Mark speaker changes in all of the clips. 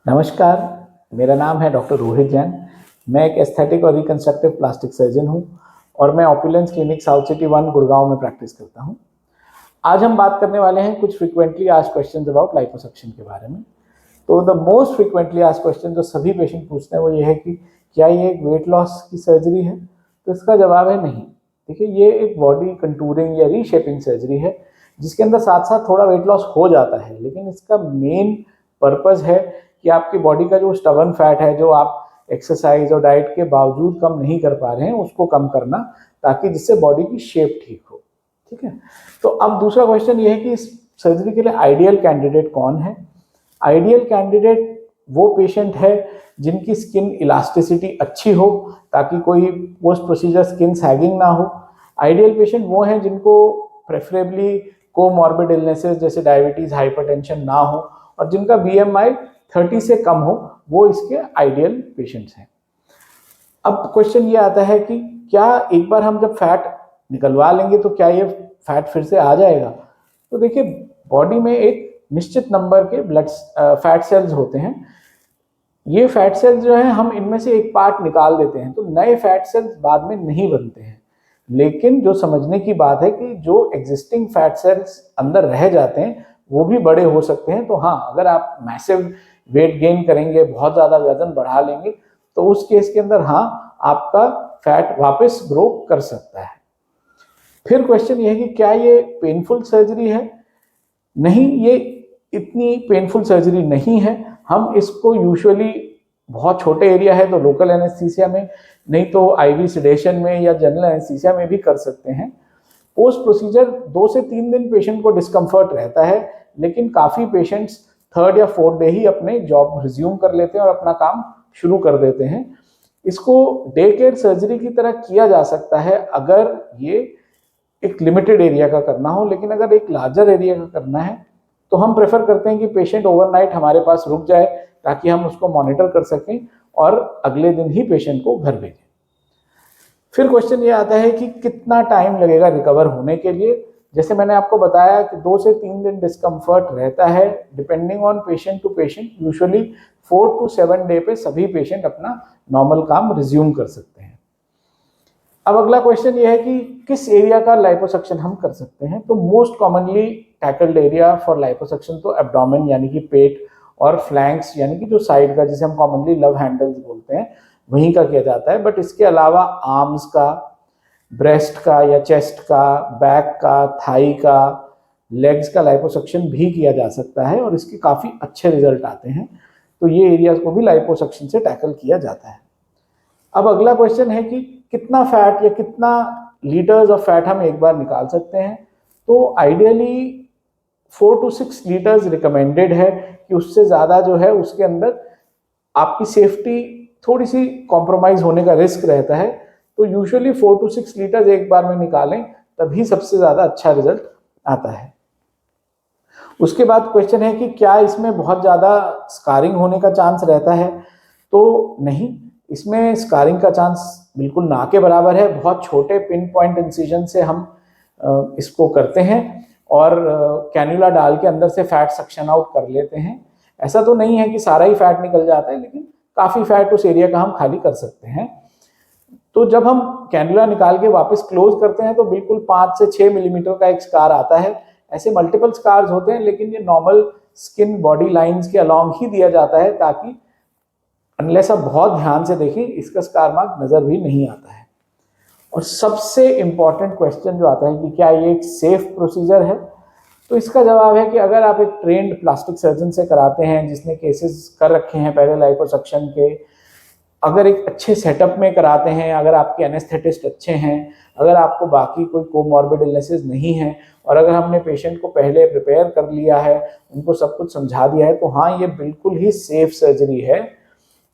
Speaker 1: नमस्कार, मेरा नाम है डॉक्टर रोहित जैन। मैं एक एस्थेटिक और रिकंस्ट्रक्टिव प्लास्टिक सर्जन हूं और मैं opulence clinic south city 1 Gurgaon में प्रैक्टिस करता हूं। आज हम बात करने वाले हैं कुछ frequently asked questions about liposuction के बारे में। तो the most frequently asked question जो सभी पेशेंट पूछते हैं वो ये है कि क्या ये एक वेट लॉस की सर्जरी है? तो इसका जवाब है नहीं। देखिए, ये एक बॉडी कंटूरिंग या रीशेपिंग सर्जरी है जिसके अंदर साथ साथ थोड़ा वेट लॉस हो जाता है, लेकिन इसका मेन पर्पस है कि आपकी बॉडी का जो स्टबर्न फैट है, जो आप एक्सरसाइज और डाइट के बावजूद कम नहीं कर पा रहे हैं, उसको कम करना, ताकि जिससे बॉडी की शेप ठीक हो। ठीक है। तो अब दूसरा क्वेश्चन ये है कि इस सर्जरी के लिए आइडियल कैंडिडेट कौन है? आइडियल कैंडिडेट वो पेशेंट है जिनकी स्किन इलास्टिसिटी अच्छी हो, ताकि कोई पोस्ट प्रोसीजर स्किन सैगिंग ना हो। आइडियल पेशेंट वो हैं जिनको प्रेफरेबली कोमॉर्बिड इलनेसेस जैसे डायबिटीज, हाइपरटेंशन ना हो और जिनका BMI 30 से कम हो, वो इसके आइडियल पेशेंट्स हैं। अब क्वेश्चन ये आता है कि क्या एक बार हम जब फैट निकलवा लेंगे तो क्या ये फैट फिर से आ जाएगा? तो देखिए, बॉडी में एक निश्चित नंबर के ब्लड फैट सेल्स होते हैं। ये फैट सेल्स जो है, हम इनमें से एक पार्ट निकाल देते हैं तो नए फैट सेल्स बाद में नहीं बनते हैं। लेकिन जो समझने की बात है कि जो एग्जिस्टिंग फैट सेल्स अंदर रह जाते हैं वो भी बड़े हो सकते हैं। तो हाँ, अगर आप मैसिव वेट गेन करेंगे, बहुत ज़्यादा वजन बढ़ा लेंगे, तो उस केस के अंदर हाँ, आपका फैट वापस ग्रो कर सकता है। फिर क्वेश्चन ये है कि क्या ये पेनफुल सर्जरी है? नहीं, ये इतनी पेनफुल सर्जरी नहीं है। हम इसको यूजुअली बहुत छोटे एरिया है तो लोकल एनेस्थीसिया में, नहीं तो IV सेडेशन में या जनरल एनेस्थीसिया में भी कर सकते हैं। पोस्ट प्रोसीजर 2 से 3 दिन पेशेंट को डिस्कम्फर्ट रहता है, लेकिन काफ़ी पेशेंट्स 3rd या 4th डे ही अपने जॉब रिज्यूम कर लेते हैं और अपना काम शुरू कर देते हैं। इसको डे केयर सर्जरी की तरह किया जा सकता है अगर ये एक लिमिटेड एरिया का करना हो, लेकिन अगर एक लार्जर एरिया का करना है तो हम प्रेफर करते हैं कि पेशेंट ओवरनाइट हमारे पास रुक जाए, ताकि हम उसको मॉनिटर कर सकें और अगले दिन ही पेशेंट को घर भेजें। फिर क्वेश्चन ये आता है कि कितना टाइम लगेगा रिकवर होने के लिए? जैसे मैंने आपको बताया कि 2 से 3 दिन डिस्कम्फर्ट रहता है, depending on patient to patient. Usually 4 to 7 day पे सभी पेशेंट अपना नॉर्मल काम रिज्यूम कर सकते हैं। अब अगला क्वेश्चन ये है कि किस एरिया का लाइपोसक्शन हम कर सकते हैं? तो most commonly tackled area for liposuction तो एब्डोमेन यानी कि पेट, और फ्लैंक्स यानी कि जो साइड का, जिसे हम कॉमनली लव हैंडल्स बोलते हैं, वहीं का किया जाता है। बट इसके अलावा आर्म्स का, ब्रेस्ट का या चेस्ट का, बैक का, थाई का, लेग्स का लाइपोसक्शन भी किया जा सकता है और इसके काफ़ी अच्छे रिजल्ट आते हैं। तो ये एरियाज को भी लाइपोसक्शन से टैकल किया जाता है। अब अगला क्वेश्चन है कि कितना फैट या कितना लीटर्स ऑफ फैट हम एक बार निकाल सकते हैं? तो आइडियली 4 to 6 लीटर्स रिकमेंडेड है, कि उससे ज़्यादा जो है उसके अंदर आपकी सेफ्टी थोड़ी सी कॉम्प्रोमाइज़ होने का रिस्क रहता है। तो यूजुअली 4 to 6 लीटर्स एक बार में निकालें, तभी सबसे ज़्यादा अच्छा रिजल्ट आता है। उसके बाद क्वेश्चन है कि क्या इसमें बहुत ज़्यादा स्कारिंग होने का चांस रहता है? तो नहीं, इसमें स्कारिंग का चांस बिल्कुल ना के बराबर है। बहुत छोटे पिन पॉइंट इंसिजन से हम इसको करते हैं और कैन्युला डाल के अंदर से फैट सक्शन आउट कर लेते हैं। ऐसा तो नहीं है कि सारा ही फैट निकल जाता है, लेकिन काफ़ी फैट उस एरिया का हम खाली कर सकते हैं। तो जब हम कैन्युला निकाल के वापस क्लोज करते हैं तो बिल्कुल 5 से 6 मिलीमीटर का एक स्कार आता है। ऐसे मल्टीपल स्कार्स होते हैं, लेकिन ये नॉर्मल स्किन बॉडी लाइंस के अलॉन्ग ही दिया जाता है, ताकि अनलेस आप बहुत ध्यान से देखें इसका स्कार मार्क नजर भी नहीं आता है। और सबसे इंपॉर्टेंट क्वेश्चन जो आता है कि क्या ये एक सेफ प्रोसीजर है? तो इसका जवाब है कि अगर आप एक ट्रेंड प्लास्टिक सर्जन से कराते हैं, जिसने केसेस कर रखे हैं पहले लाइपोसक्शन के, अगर एक अच्छे सेटअप में कराते हैं, अगर आपके एनेस्थेटिस्ट अच्छे हैं, अगर आपको बाकी कोई कोमॉर्बिड इलनेसेस नहीं है, और अगर हमने पेशेंट को पहले प्रिपेयर कर लिया है, उनको सब कुछ समझा दिया है, तो हाँ, ये बिल्कुल ही सेफ सर्जरी है।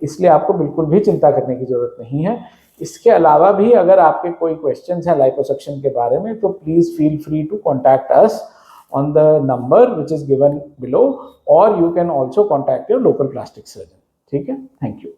Speaker 1: इसलिए आपको बिल्कुल भी चिंता करने की जरूरत नहीं है। इसके अलावा भी अगर आपके कोई क्वेश्चंस हैं लाइपोसक्शन के बारे में, तो please feel free to contact us on the number which is given below, or you can also contact your local plastic surgeon. ठीक है, थैंक यू।